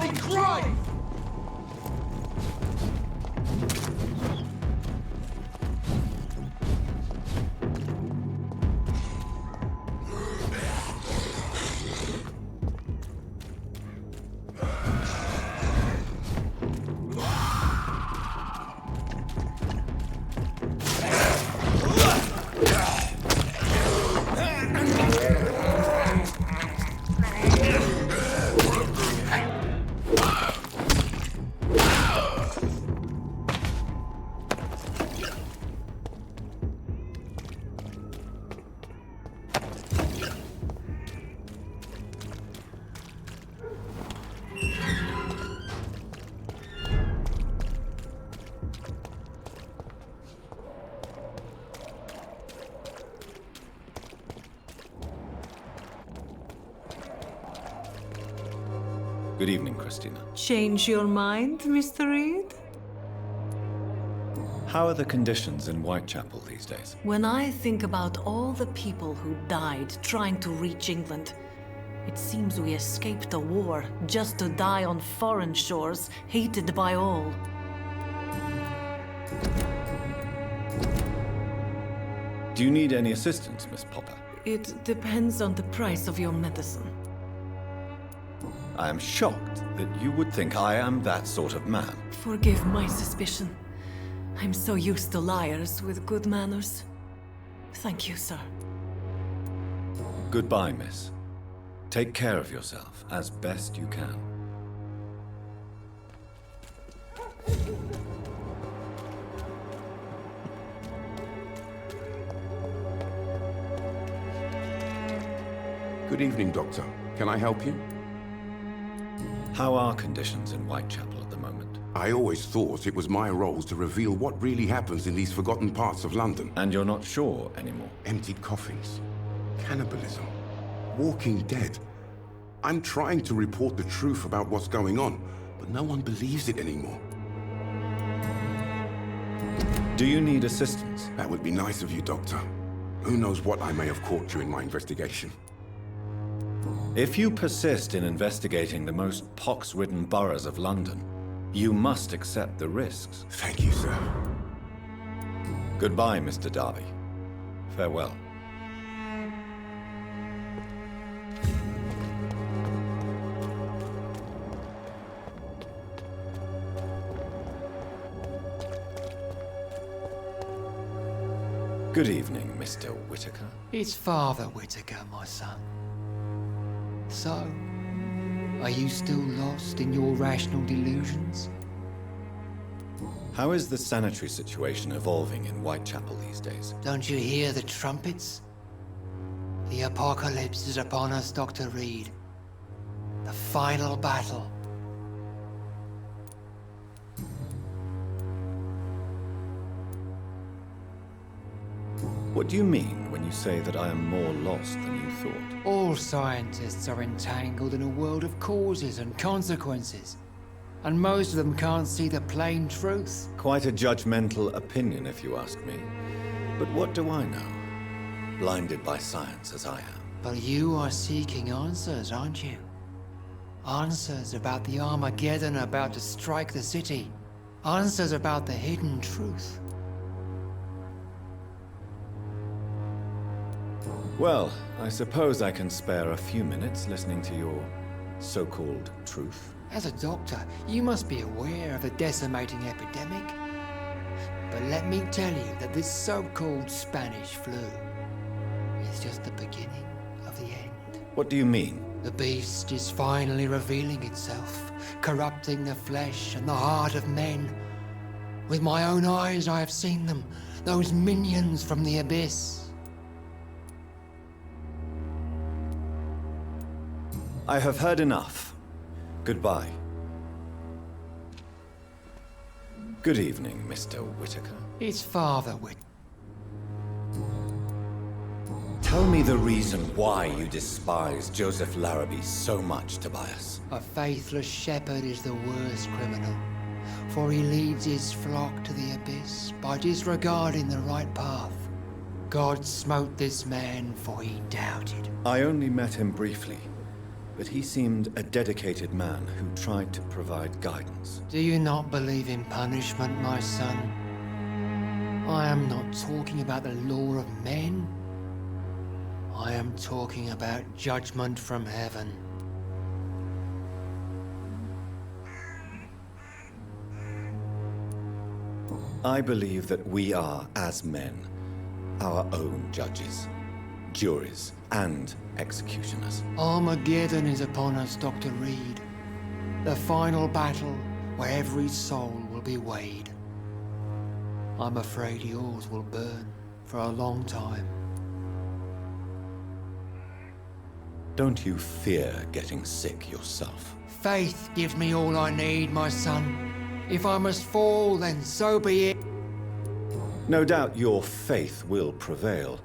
Somebody cry! Good evening, Christina. Change your mind, Mr. Reed? How are the conditions in Whitechapel these days? When I think about all the people who died trying to reach England, it seems we escaped a war just to die on foreign shores, hated by all. Do you need any assistance, Miss Popper? It depends on the price of your medicine. I am shocked that you would think I am that sort of man. Forgive my suspicion. I'm so used to liars with good manners. Thank you, sir. Goodbye, miss. Take care of yourself as best you can. Good evening, Doctor. Can I help you? How are conditions in Whitechapel at the moment? I always thought it was my role to reveal what really happens in these forgotten parts of London. And you're not sure anymore? Emptied coffins, cannibalism, walking dead. I'm trying to report the truth about what's going on, but no one believes it anymore. Do you need assistance? That would be nice of you, Doctor. Who knows what I may have caught during my investigation. If you persist in investigating the most pox-ridden boroughs of London, you must accept the risks. Thank you, sir. Goodbye, Mr. Darby. Farewell. Good evening, Mr. Whitaker. It's Father Whitaker, my son. So, are you still lost in your rational delusions? How is the sanitary situation evolving in Whitechapel these days? Don't you hear the trumpets? The apocalypse is upon us, Dr. Reed. The final battle. What do you mean when you say that I am more lost than you thought? All scientists are entangled in a world of causes and consequences, and most of them can't see the plain truth. Quite a judgmental opinion, if you ask me. But what do I know? Blinded by science as I am. But you are seeking answers, aren't you? Answers about the Armageddon about to strike the city. Answers about the hidden truth. Well, I suppose I can spare a few minutes listening to your so-called truth. As a doctor, you must be aware of the decimating epidemic. But let me tell you that this so-called Spanish flu is just the beginning of the end. What do you mean? The beast is finally revealing itself, corrupting the flesh and the heart of men. With my own eyes I have seen them, those minions from the abyss. I have heard enough. Goodbye. Good evening, Mr. Whitaker. It's Father Whit. Tell me the reason why you despise Joseph Larrabee so much, Tobias. A faithless shepherd is the worst criminal, for he leads his flock to the abyss by disregarding the right path. God smote this man, for he doubted. I only met him briefly. but he seemed a dedicated man who tried to provide guidance. Do you not believe in punishment, my son? I am not talking about the law of men. I am talking about judgment from heaven. I believe that we are, as men, our own judges, juries, and executioners. Armageddon is upon us, Dr. Reed. The final battle where every soul will be weighed. I'm afraid yours will burn for a long time. Don't you fear getting sick yourself? Faith gives me all I need, my son. If I must fall, then so be it. No doubt your faith will prevail,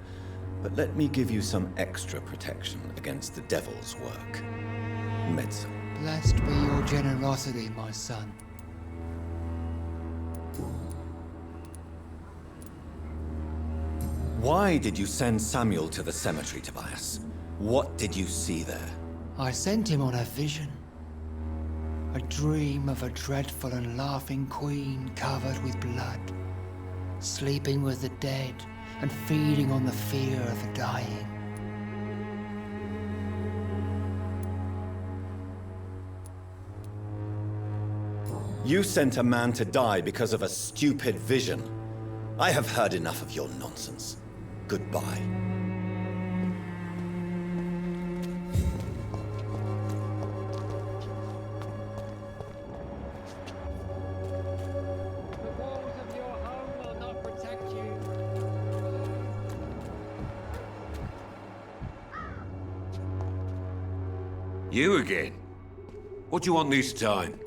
but let me give you some extra protection against the devil's work. Medicine. Blessed be your generosity, my son. Why did you send Samuel to the cemetery, Tobias? What did you see there? I sent him on a vision. A dream of a dreadful and laughing queen covered with blood, sleeping with the dead and feeding on the fear of the dying. You sent a man to die because of a stupid vision. I have heard enough of your nonsense. Goodbye. The walls of your home will not protect you. You again? What do you want this time?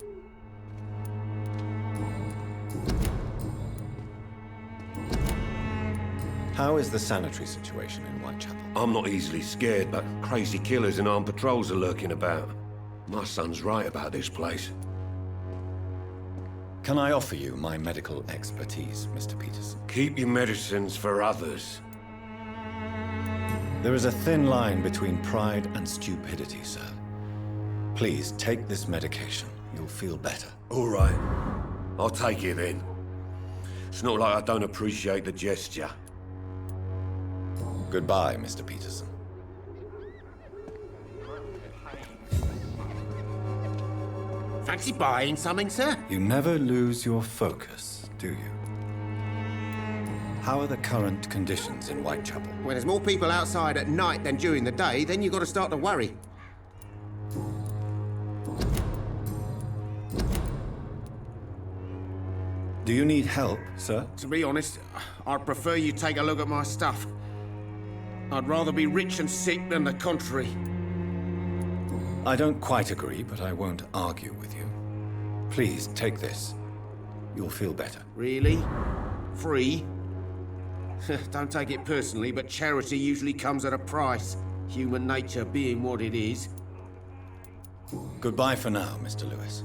How is the sanitary situation in Whitechapel? I'm not easily scared, but crazy killers and armed patrols are lurking about. My son's right about this place. Can I offer you my medical expertise, Mr. Peterson? Keep your medicines for others. There is a thin line between pride and stupidity, sir. Please take this medication. You'll feel better. All right. I'll take it then. It's not like I don't appreciate the gesture. Goodbye, Mr. Peterson. Fancy buying something, sir? You never lose your focus, do you? How are the current conditions in Whitechapel? When there's more people outside at night than during the day, then you've got to start to worry. Do you need help, sir? To be honest, I'd prefer you take a look at my stuff. I'd rather be rich and sick than the contrary. I don't quite agree, but I won't argue with you. Please, take this. You'll feel better. Really? Free? Don't take it personally, but charity usually comes at a price. Human nature being what it is. Goodbye for now, Mr. Lewis.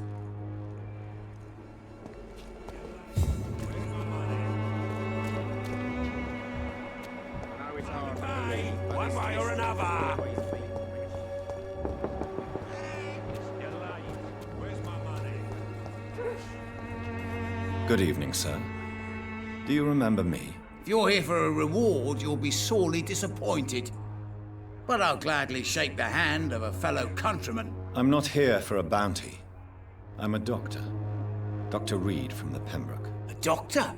One way or another. Good evening, sir. Do you remember me? If you're here for a reward, you'll be sorely disappointed. But I'll gladly shake the hand of a fellow countryman. I'm not here for a bounty. I'm a doctor. Dr. Reed from the Pembroke. A doctor?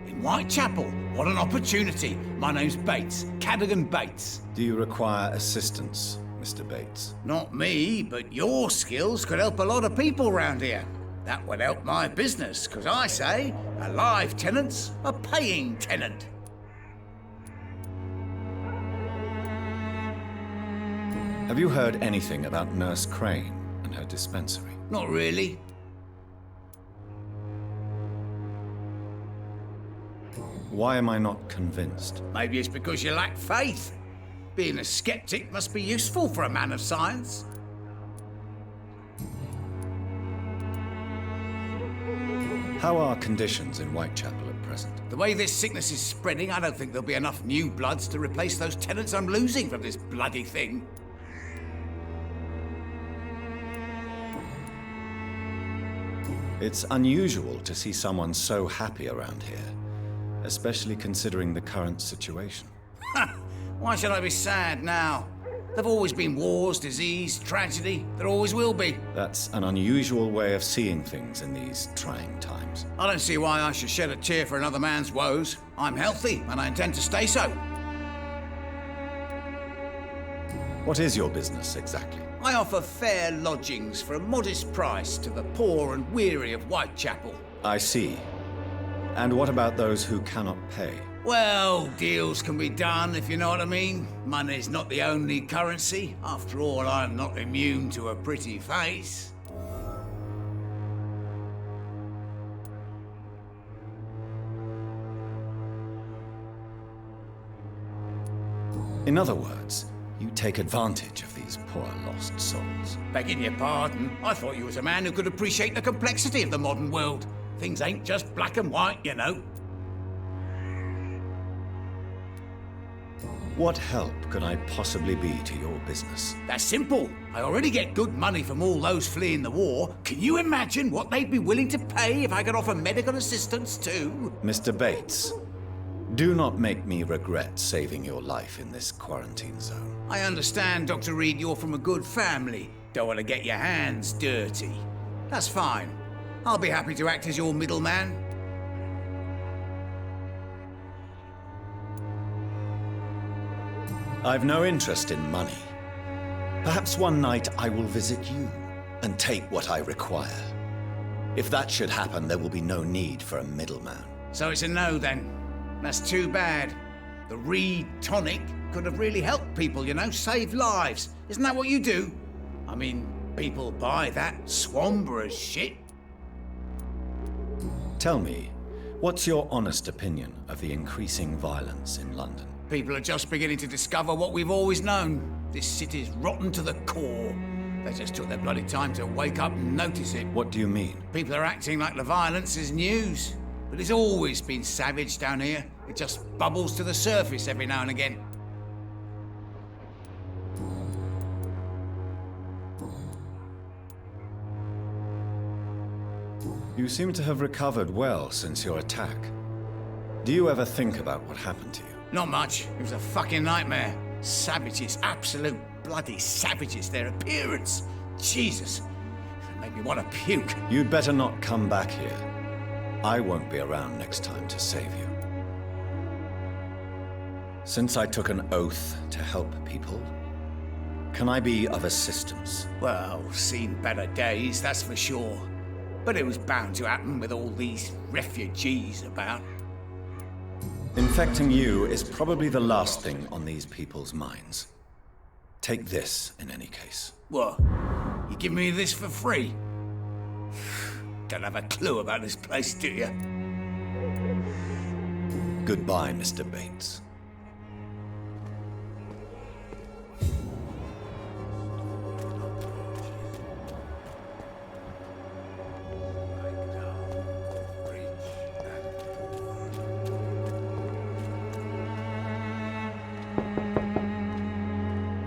In Whitechapel? What an opportunity. My name's Bates, Cadogan Bates. Do you require assistance, Mr. Bates? Not me, but your skills could help a lot of people round here. That would help my business, because I say, a live tenant's a paying tenant. Have you heard anything about Nurse Crane and her dispensary? Not really. Why am I not convinced? Maybe it's because you lack faith. Being a skeptic must be useful for a man of science. How are conditions in Whitechapel at present? The way this sickness is spreading, I don't think there'll be enough new bloods to replace those tenants I'm losing from this bloody thing. It's unusual to see someone so happy around here, especially considering the current situation. Why should I be sad now? There've always been wars, disease, tragedy. There always will be. That's an unusual way of seeing things in these trying times. I don't see why I should shed a tear for another man's woes. I'm healthy, and I intend to stay so. What is your business exactly? I offer fair lodgings for a modest price to the poor and weary of Whitechapel. I see. And what about those who cannot pay? Well, deals can be done, if you know what I mean. Money's not the only currency. After all, I'm not immune to a pretty face. In other words, you take advantage of these poor lost souls. Begging your pardon, I thought you was a man who could appreciate the complexity of the modern world. Things ain't just black and white, you know. What help could I possibly be to your business? That's simple. I already get good money from all those fleeing the war. Can you imagine what they'd be willing to pay if I could offer medical assistance too? Mr. Bates, do not make me regret saving your life in this quarantine zone. I understand, Dr. Reed, you're from a good family. Don't want to get your hands dirty. That's fine. I'll be happy to act as your middleman. I've no interest in money. Perhaps one night I will visit you and take what I require. If that should happen, there will be no need for a middleman. So it's a no then. That's too bad. The Reed tonic could have really helped people, you know, save lives. Isn't that what you do? I mean, people buy that Swamborous shit. Tell me, what's your honest opinion of the increasing violence in London? People are just beginning to discover what we've always known. This city's rotten to the core. They just took their bloody time to wake up and notice it. What do you mean? People are acting like the violence is news. But it's always been savage down here. It just bubbles to the surface every now and again. You seem to have recovered well since your attack. Do you ever think about what happened to you? Not much. It was a fucking nightmare. Savages, absolute bloody savages. Their appearance. Jesus. It made me want to puke. You'd better not come back here. I won't be around next time to save you. Since I took an oath to help people, can I be of assistance? Well, seen better days, that's for sure. But it was bound to happen with all these refugees about. Infecting you is probably the last thing on these people's minds. Take this, in any case. What? You give me this for free? Don't have a clue about this place, do you? Goodbye, Mr. Bates.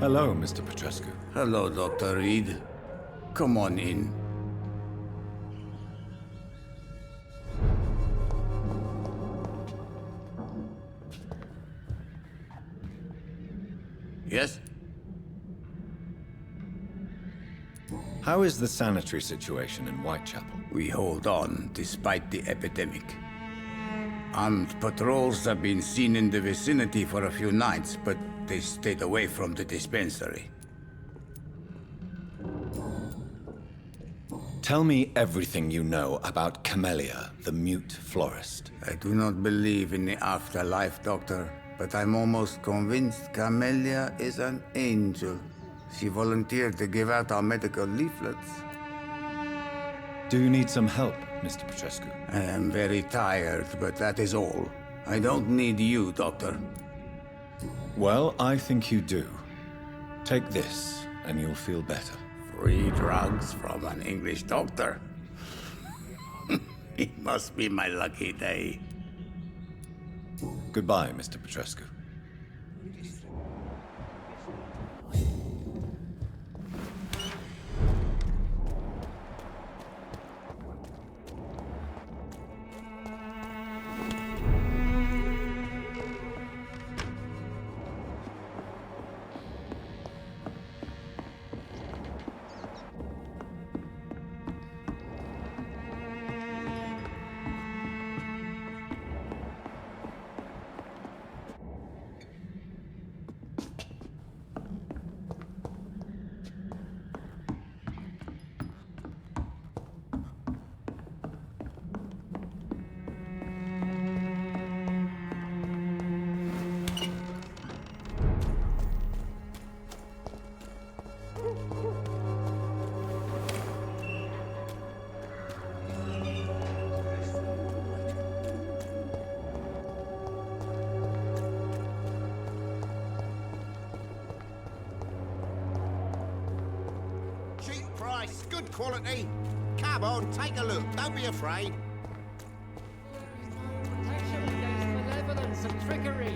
Hello, Mr. Petrescu. Hello, Dr. Reed. Come on in. Yes? How is the sanitary situation in Whitechapel? We hold on despite the epidemic. Armed patrols have been seen in the vicinity for a few nights, but they stayed away from the dispensary. Tell me everything you know about Camellia, the mute florist. I do not believe in the afterlife, Doctor, but I'm almost convinced Camellia is an angel. She volunteered to give out our medical leaflets. Do you need some help, Mr. Petrescu? I am very tired, but that is all. I don't need you, Doctor. Well, I think you do. Take this, and you'll feel better. Free drugs from an English doctor? It must be my lucky day. Goodbye, Mr. Petrescu. quality. Come on, take a look. Don't be afraid. Protection against malevolence and trickery.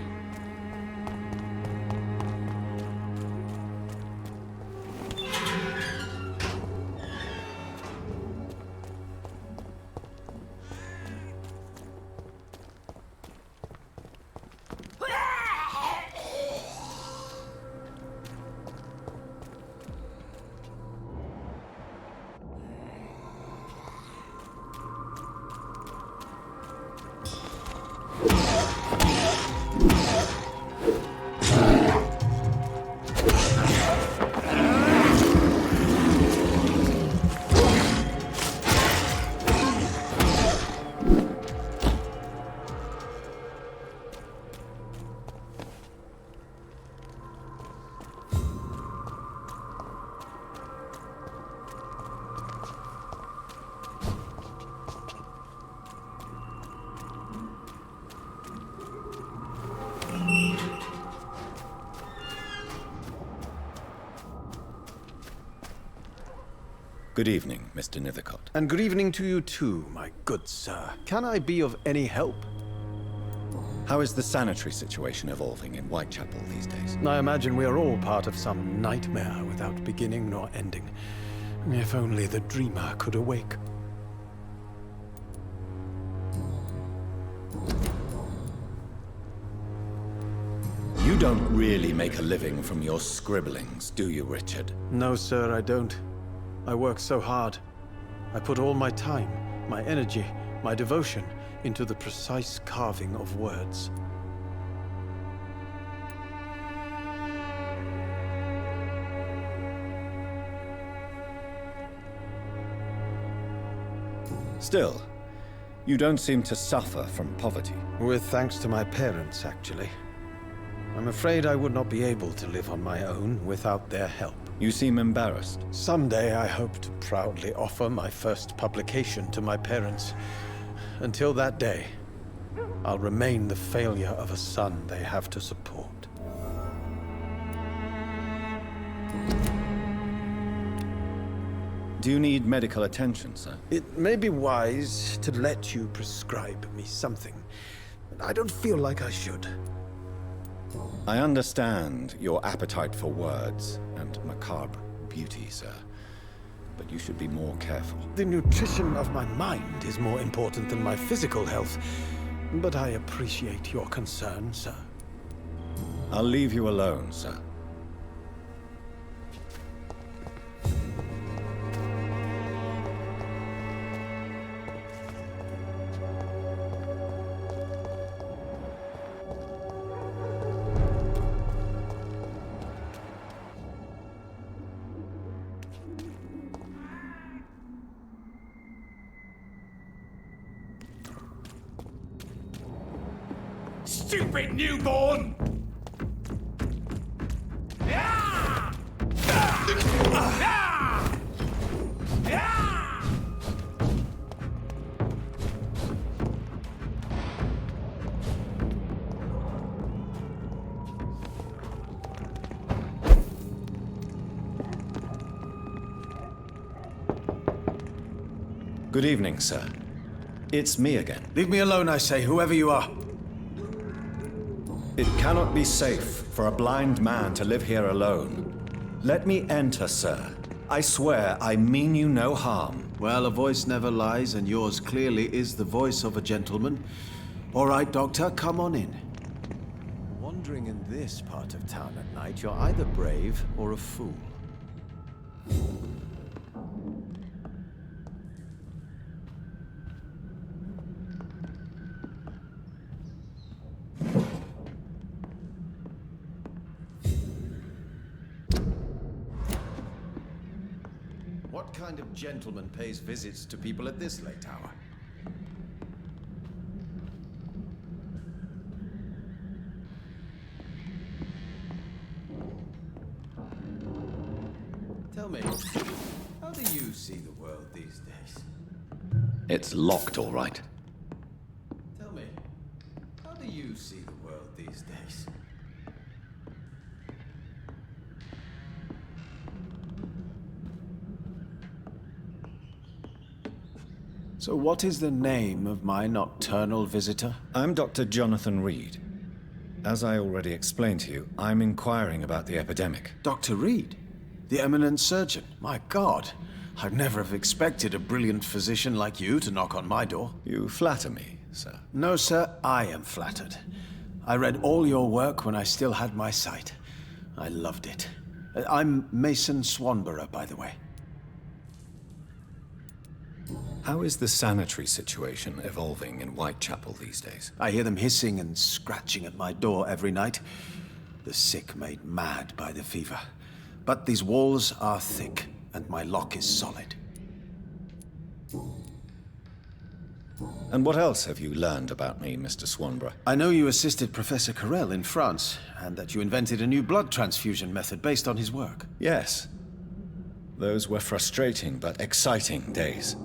Good evening, Mr. Nithercott. And good evening to you too, my good sir. Can I be of any help? How is the sanitary situation evolving in Whitechapel these days? I imagine we are all part of some nightmare without beginning nor ending. If only the dreamer could awake. You don't really make a living from your scribblings, do you, Richard? No, sir, I don't. I work so hard. I put all my time, my energy, my devotion into the precise carving of words. Still, you don't seem to suffer from poverty. With thanks to my parents, actually. I'm afraid I would not be able to live on my own without their help. You seem embarrassed. Someday I hope to proudly offer my first publication to my parents. Until that day, I'll remain the failure of a son they have to support. Do you need medical attention, sir? It may be wise to let you prescribe me something. I don't feel like I should. I understand your appetite for words and macabre beauty, sir. But you should be more careful. The nutrition of my mind is more important than my physical health. But I appreciate your concern, sir. I'll leave you alone, sir. Stupid newborn! Good evening, sir. It's me again. Leave me alone, I say, whoever you are. It cannot be safe for a blind man to live here alone. Let me enter, sir. I swear I mean you no harm. Well, a voice never lies, and yours clearly is the voice of a gentleman. All right, Doctor, come on in. Wandering in this part of town at night, you're either brave or a fool. What kind of gentleman pays visits to people at this late hour? Tell me, how do you see the world these days? It's locked, all right. Tell me, how do you see the world these days? So what is the name of my nocturnal visitor? I'm Dr. Jonathan Reed. As I already explained to you, I'm inquiring about the epidemic. Dr. Reed? The eminent surgeon? My God, I'd never have expected a brilliant physician like you to knock on my door. You flatter me, sir. No, sir, I am flattered. I read all your work when I still had my sight. I loved it. I'm Mason Swanborough, by the way. How is the sanitary situation evolving in Whitechapel these days? I hear them hissing and scratching at my door every night. The sick made mad by the fever. But these walls are thick, and my lock is solid. And what else have you learned about me, Mr. Swanborough? I know you assisted Professor Carrel in France, and that you invented a new blood transfusion method based on his work. Yes. Those were frustrating but exciting days.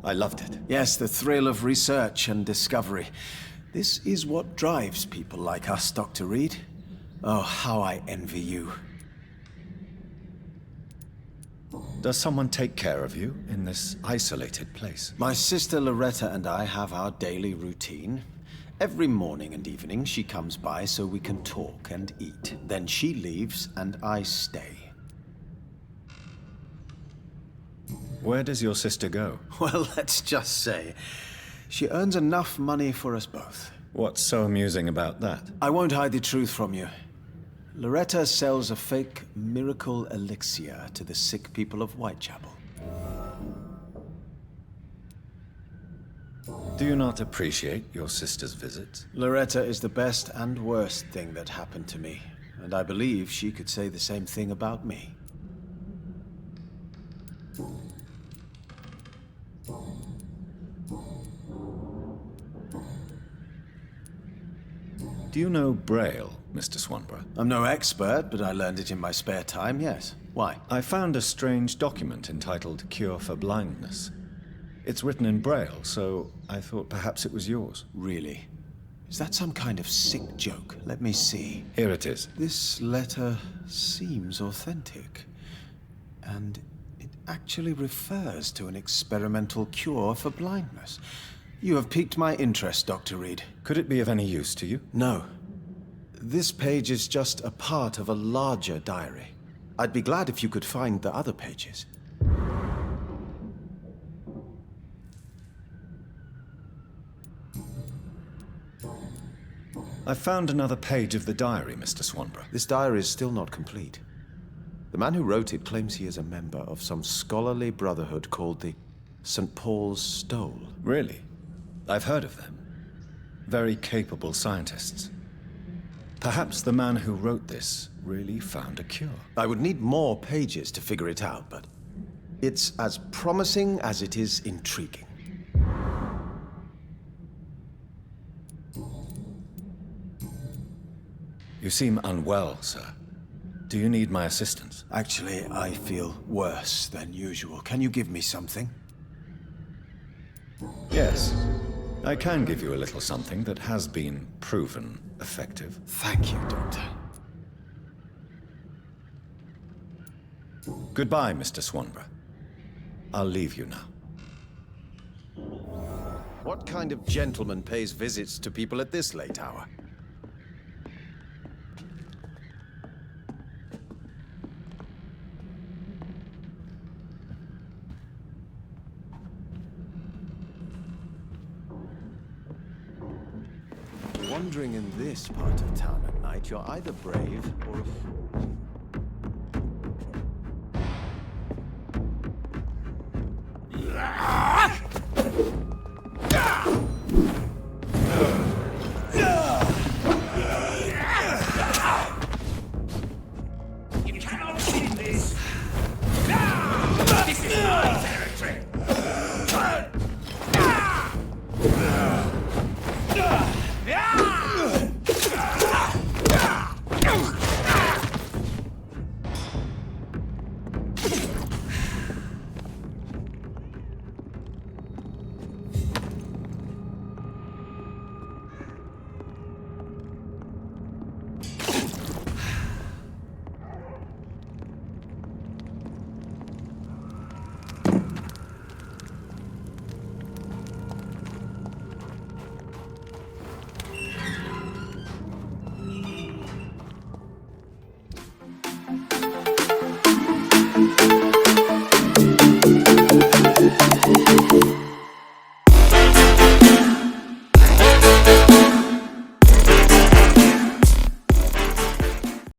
I loved it. Yes, the thrill of research and discovery. This is what drives people like us, Dr. Reed. Oh, how I envy you. Does someone take care of you in this isolated place? My sister Loretta and I have our daily routine. Every morning and evening she comes by so we can talk and eat. Then she leaves and I stay. Where does your sister go? Well, let's just say, she earns enough money for us both. What's so amusing about that? I won't hide the truth from you. Loretta sells a fake miracle elixir to the sick people of Whitechapel. Do you not appreciate your sister's visits? Loretta is the best and worst thing that happened to me, and I believe she could say the same thing about me. Do you know Braille, Mr. Swanborough? I'm no expert, but I learned it in my spare time, yes. Why? I found a strange document entitled Cure for Blindness. It's written in Braille, so I thought perhaps it was yours. Really? Is that some kind of sick joke? Let me see. Here it is. This letter seems authentic. And it actually refers to an experimental cure for blindness. You have piqued my interest, Dr. Reed. Could it be of any use to you? No. This page is just a part of a larger diary. I'd be glad if you could find the other pages. I found another page of the diary, Mr. Swanborough. This diary is still not complete. The man who wrote it claims he is a member of some scholarly brotherhood called the St. Paul's Stole. Really? I've heard of them. Very capable scientists. Perhaps the man who wrote this really found a cure. I would need more pages to figure it out, but it's as promising as it is intriguing. You seem unwell, sir. Do you need my assistance? Actually, I feel worse than usual. Can you give me something? Yes. I can give you a little something that has been proven effective. Thank you, Doctor. Goodbye, Mr. Swanborough. I'll leave you now. What kind of gentleman pays visits to people at this late hour? Wandering in this part of town at night, you're either brave or a fool.